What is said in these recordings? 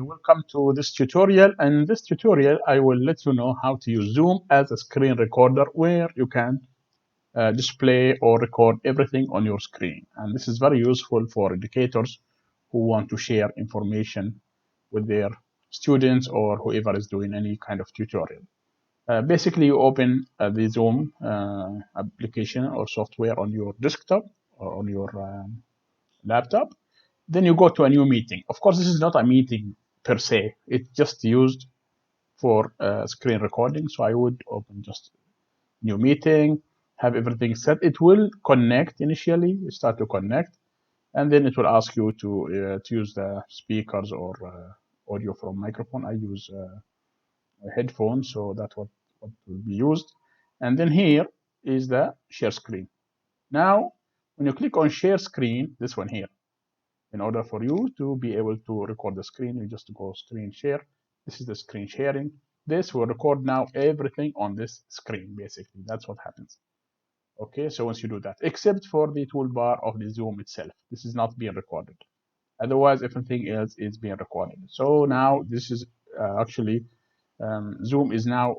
welcome to this tutorial. In this tutorial, I will let you know how to use Zoom as a screen recorder where you can display or record everything on your screen. And this is very useful for educators who want to share information with their students or whoever is doing any kind of tutorial. Basically, you open the Zoom application or software on your desktop or on your laptop. Then you go to a new meeting. Of course, this is not a meeting per se. It's just used for screen recording. So I would open just new meeting, have everything set. It will connect initially, start to connect, and then it will ask you to use the speakers or audio from microphone. I use a headphone, so that's what will be used. And then here is the share screen. Now, when you click on share screen, this one here, in order for you to be able to record the screen, you just go screen share. This is the screen sharing. This will record now everything on this screen, basically. That's what happens. Okay, so once you do that, except for the toolbar of the Zoom itself, this is not being recorded. Otherwise, everything else is being recorded. So now this is actually, Zoom is now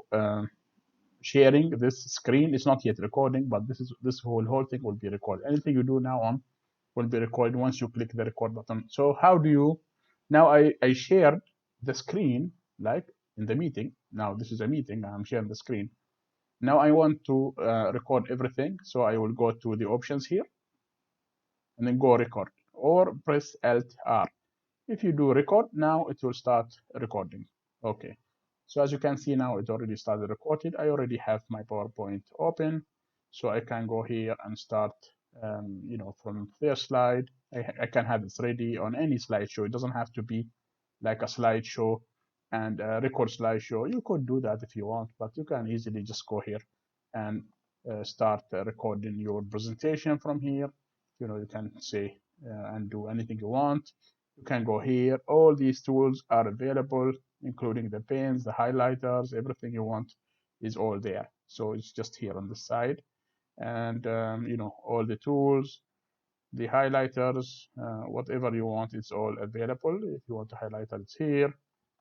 sharing this screen. It's not yet recording, but this whole thing will be recorded. Anything you do now on will be recorded once you click the record button. So how do you, now I shared the screen like in the meeting. Now this is a meeting, I'm sharing the screen. Now I want to record everything. So I will go to the options here and then go record or press Alt R. If you do record, now it will start recording. Okay. So as you can see now, it already started recorded. I already have my PowerPoint open. So I can go here and start, from first slide. I can have this ready on any slideshow. It doesn't have to be like a slideshow and a record slideshow. You could do that if you want, but you can easily just go here and start recording your presentation from here. You can say and do anything you want. You can go here. All these tools are available, including the pens, the highlighters, everything you want is all there. So it's just here on the side. And, all the tools, the highlighters, whatever you want, it's all available. If you want to highlight it, it's here.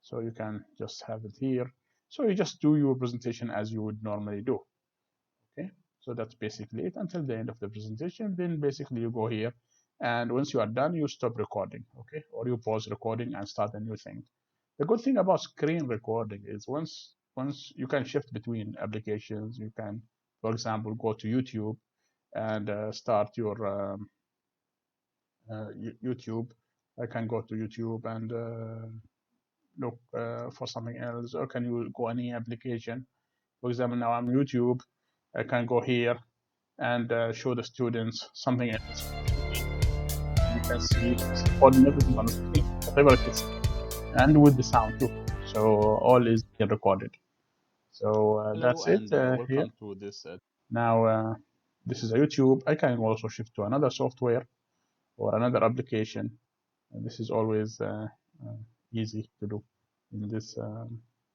So you can just have it here. So you just do your presentation as you would normally do. Okay, so that's basically it until the end of the presentation. Then basically you go here, and once you are done, you stop recording, okay, or you pause recording and start a new thing. The good thing about screen recording is once you can shift between applications. You can, for example, go to YouTube and start your YouTube. I can go to YouTube and look for something else, or can you go any application? For example, now I'm YouTube. I can go here and show the students something else. You can see it's recording everything on the screen, whatever it is, and with the sound too. So all is being recorded. So that's it here. Welcome to this. Now this is a YouTube. I can also shift to another software or another application. And this is always easy to do in this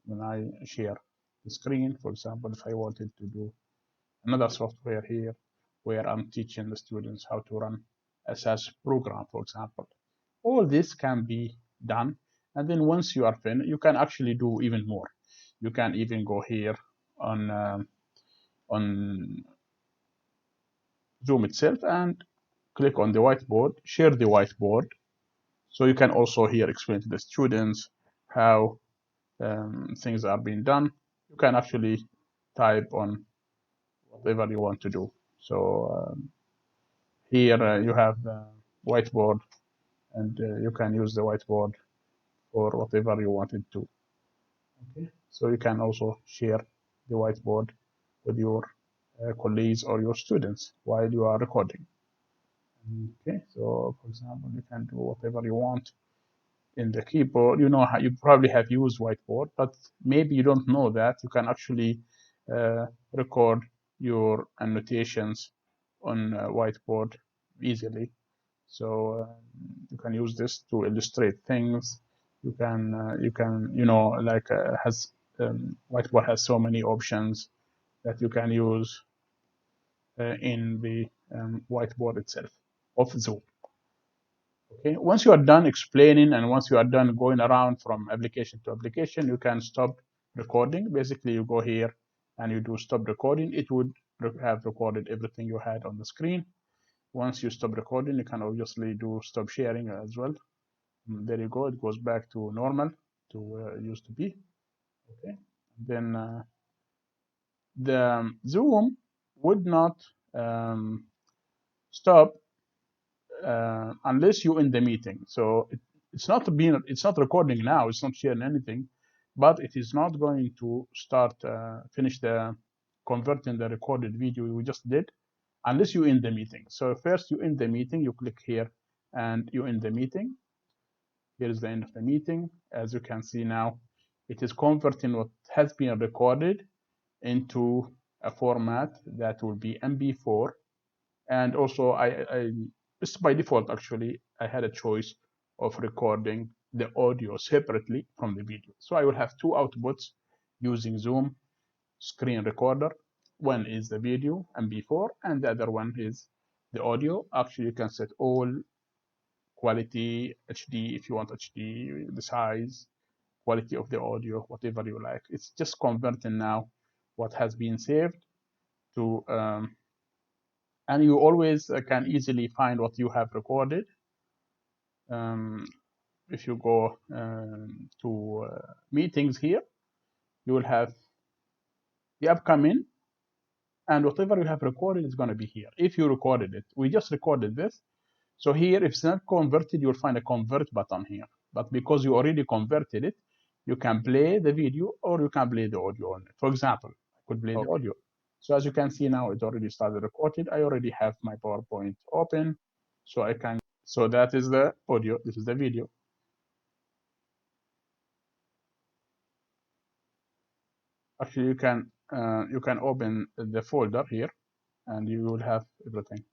when I share the screen. For example, if I wanted to do another software here where I'm teaching the students how to run a SAS program, for example. All this can be done. And then once you are finished, you can actually do even more. You can even go here on Zoom itself and click on the whiteboard, share the whiteboard. So you can also here explain to the students how things are being done. You can actually type on whatever you want to do. So here you have the whiteboard, and you can use the whiteboard for whatever you wanted to. Okay, so you can also share the whiteboard with your colleagues or your students while you are recording. Okay, so for example, you can do whatever you want in the keyboard. You know how you probably have used whiteboard, but maybe you don't know that you can actually record your annotations on whiteboard easily. So you can use this to illustrate things. Like has whiteboard has so many options that you can use in the whiteboard itself of Zoom. Okay, once you are done explaining and once you are done going around from application to application, you can stop recording. Basically, you go here and you do stop recording. It would have recorded everything you had on the screen. Once you stop recording, you can obviously do stop sharing as well. There you go. It goes back to normal, to where it used to be. Okay. Then the Zoom would not stop unless you in the meeting. So it's not recording now. It's not sharing anything, but it is not going to start finish the converting the recorded video we just did unless you in the meeting. So first you in the meeting, you click here and you in the meeting. Here is the end of the meeting. As you can see now, it is converting what has been recorded into a format that will be MP4. And also, it's by default, actually, I had a choice of recording the audio separately from the video. So I will have two outputs using Zoom screen recorder. One is the video, MP4, and the other one is the audio. Actually, you can set all quality, HD, if you want HD, the size, quality of the audio, whatever you like. It's just converting now what has been saved to and you always can easily find what you have recorded. If you go to meetings here, you will have the upcoming, and whatever you have recorded is going to be here. If you recorded it, we just recorded this. So here, if it's not converted, you'll find a convert button here. But because you already converted it, you can play the video or you can play the audio on it. For example, I could play the audio. So as you can see now, it already started recorded. I already have my PowerPoint open, so I can. So that is the audio. This is the video. Actually, you can open the folder here, and you will have everything.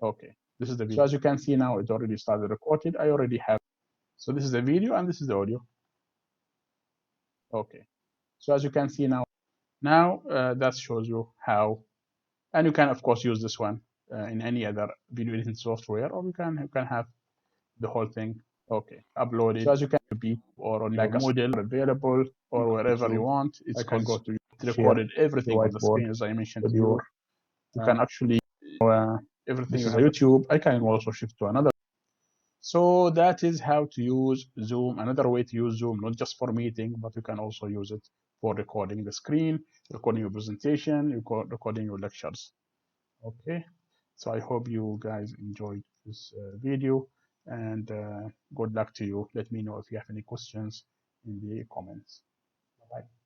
Okay, this is the video. So as you can see now, it already started recorded. I already have. So this is the video and this is the audio. Okay. So as you can see now that shows you how, and you can of course use this one in any other video editing software, or you can have the whole thing. Okay, upload it. So as you can be or on like your model available or wherever you want. It's can go to it recorded everything on the screen as I mentioned to you. You can actually everything you have YouTube. I can also shift to another. So that is how to use Zoom. Another way to use Zoom, not just for meeting, but you can also use it for recording the screen, recording your presentation, recording your lectures. Okay. So I hope you guys enjoyed this video, and good luck to you. Let me know if you have any questions in the comments. Bye.